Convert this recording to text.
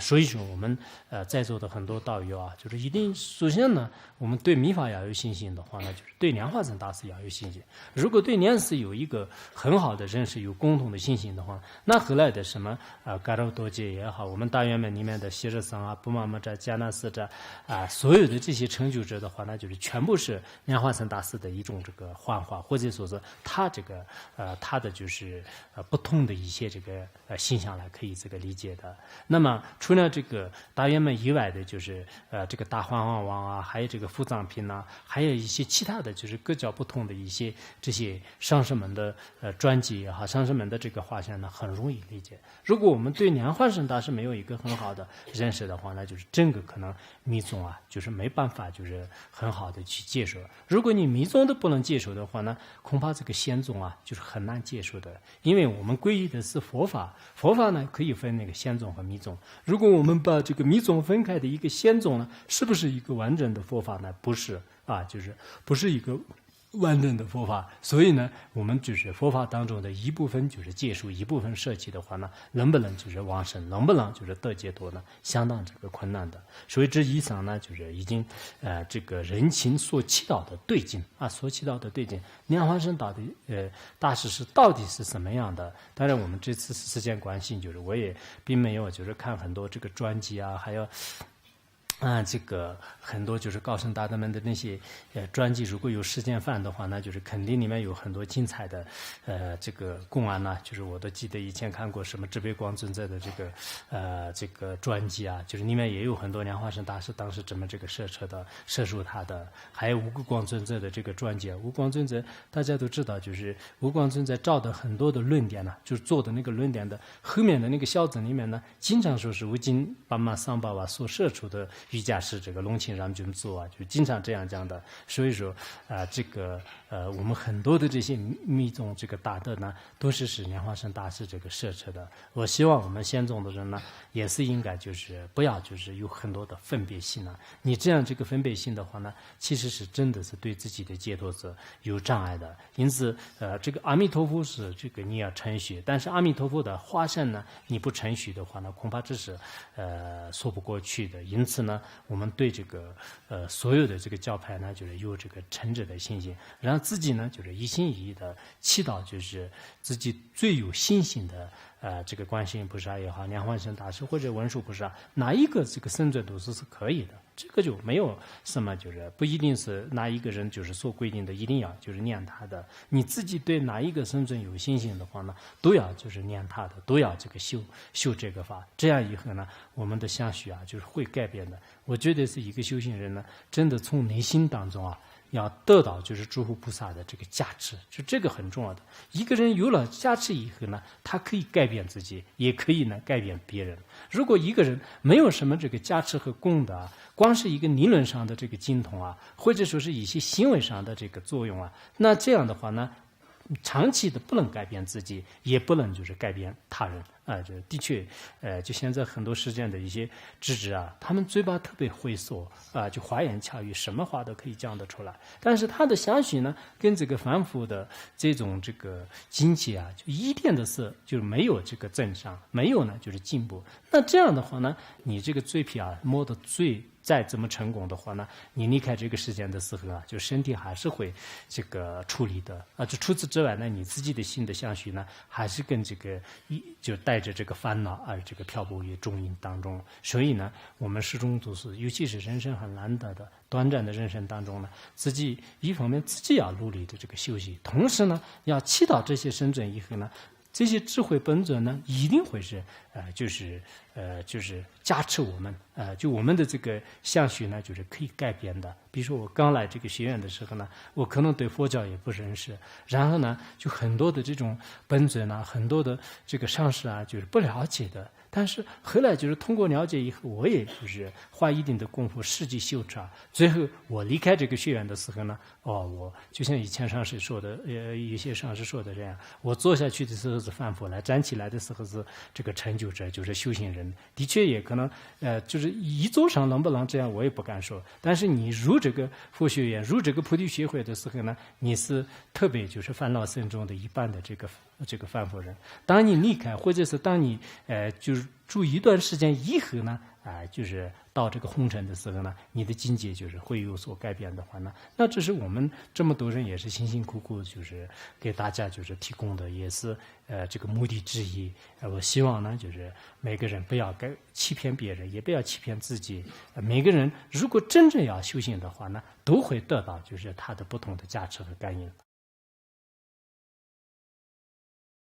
所以说我们在座的很多道友啊，就是一定首先呢，我们对密法要有信心的话呢，就是对莲花生大师要有信心。如果对莲师有一个很好的认识，有共同的信心的话，那后来的什么嘎罗多杰也好，我们大圆满里面的西日僧啊、布玛摩扎、迦那斯扎所有的这些成就者的话，那就是全部是莲花生大师的一种这个幻化，或者说是他这个他的就是不同的一些这个现象来可以这个理解的。那么除了这个大圆满以外的，就是这个大梵王王啊，还有这个复藏品呐，还有一些其他的就是各教不同的一些这些上师们的专辑也好，上师们的这个画像呢，很容易理解。如果我们对莲花生大师没有一个很好的认识的话，那就是整个可能密宗啊，就是没办法就是很好的去接受。如果你密宗都不能接受的话呢，恐怕这个仙宗啊就是很难接受的，因为我们皈依的是佛法，佛法呢可以分那个仙宗和密宗。如果我们把这个密宗分开的一个仙宗呢，是不是一个完整的佛法呢？不是啊，就是不是一个完整的佛法。所以呢，我们就是佛法当中的一部分就是戒术，一部分舍弃的话呢，能不能就是往生，能不能就是得解脱呢？相当这个困难的。所以这以上呢，就是已经这个人情所祈祷的对境啊，所祈祷的对境。莲花生到底大师是到底是什么样的？当然，我们这次时间关系，就是我也并没有就是看很多这个专辑啊，还有。这个很多就是高僧大德们的那些专辑，如果有时间范的话，那就是肯定里面有很多精彩的这个公案呐，就是我都记得以前看过什么智悲光尊者的这个专辑啊，就是里面也有很多莲花生大师当时怎么这个摄入他的，还有无垢光尊者的这个专辑啊。无光尊者大家都知道，就是无光尊者照的很多的论点呢，就是做的那个论点的后面的那个小字里面呢，经常说是无尽巴玛桑巴瓦所摄出的瑜伽师这个龙庆让君做啊，就经常这样讲的。所以说这个我们很多的这些密宗这个大德呢，都是莲花生大师这个摄持的。我希望我们仙宗的人呢，也是应该就是不要就是有很多的分别心啊。你这样这个分别心的话呢，其实是真的是对自己的解脱者有障碍的。因此这个阿弥陀佛是这个你要承许，但是阿弥陀佛的化身呢，你不承许的话呢，恐怕这是说不过去的。因此呢，我们对这个所有的这个教派呢，就是有这个诚挚的信心，让自己呢就是一心一意的祈祷，就是自己最有信心的这个观世音菩萨也好，莲花生大师或者文殊菩萨，哪一个这个圣尊都是可以的。这个就没有什么，就是不一定是哪一个人就是所规定的一定要就是念他的。你自己对哪一个圣尊有信心的话呢，都要就是念他的，都要这个修这个法。这样以后呢，我们的相续啊就是会改变的。我觉得是一个修行人呢，真的从内心当中啊，要得到就是诸佛菩萨的这个加持，就这个很重要的。一个人有了加持以后呢，他可以改变自己，也可以呢改变别人。如果一个人没有什么这个加持和功德啊，光是一个理论上的这个精通啊，或者说是一些行为上的这个作用啊，那这样的话呢，长期的不能改变自己，也不能就是改变他人啊。这的确，就现在很多实践的一些智者啊，他们嘴巴特别会说啊，就花言巧语，什么话都可以讲得出来。但是他的相续呢，跟这个凡夫的这种这个境界啊，就一点的是就是没有这个增长，没有呢就是进步。那这样的话呢，你这个嘴皮啊摸的再这么成功的话呢，你离开这个世间的时候啊，就身体还是会这个处理的啊。就除此之外呢，你自己的心的相续呢，还是跟这个就带着这个烦恼而这个漂泊于中阴当中。所以呢，我们始终都是，尤其是人生很难得的短暂的人生当中呢，自己一方面自己要努力的这个休息，同时呢，要祈祷这些生尊以后呢，这些智慧本尊呢，一定会是就是加持我们就我们的这个相续呢，就是可以改变的。比如说我刚来这个学院的时候呢，我可能对佛教也不认识，然后呢，就很多的这种本尊啊，很多的这个上师啊，就是不了解的。但是后来就是通过了解以后，我也就是花一定的功夫实际修持啊。最后我离开这个学院的时候呢，我就像以前上师说的，有些上师说的这样，我坐下去的时候是凡夫来，站起来的时候是这个成就就是修行人，的确也可能就是一座上能不能这样，我也不敢说。但是你入这个佛学院，入这个菩提学会的时候呢，你是特别就是烦恼僧中的一般的这个凡夫人。当你离开，或者是当你就是住一段时间以后呢，就是到这个红尘的时候呢，你的境界就是会有所改变的话呢，那这是我们这么多人也是辛辛苦苦就是给大家就是提供的，也是这个目的之一。我希望呢，就是每个人不要欺骗别人，也不要欺骗自己。每个人如果真正要修行的话呢，都会得到就是他的不同的价值和感应。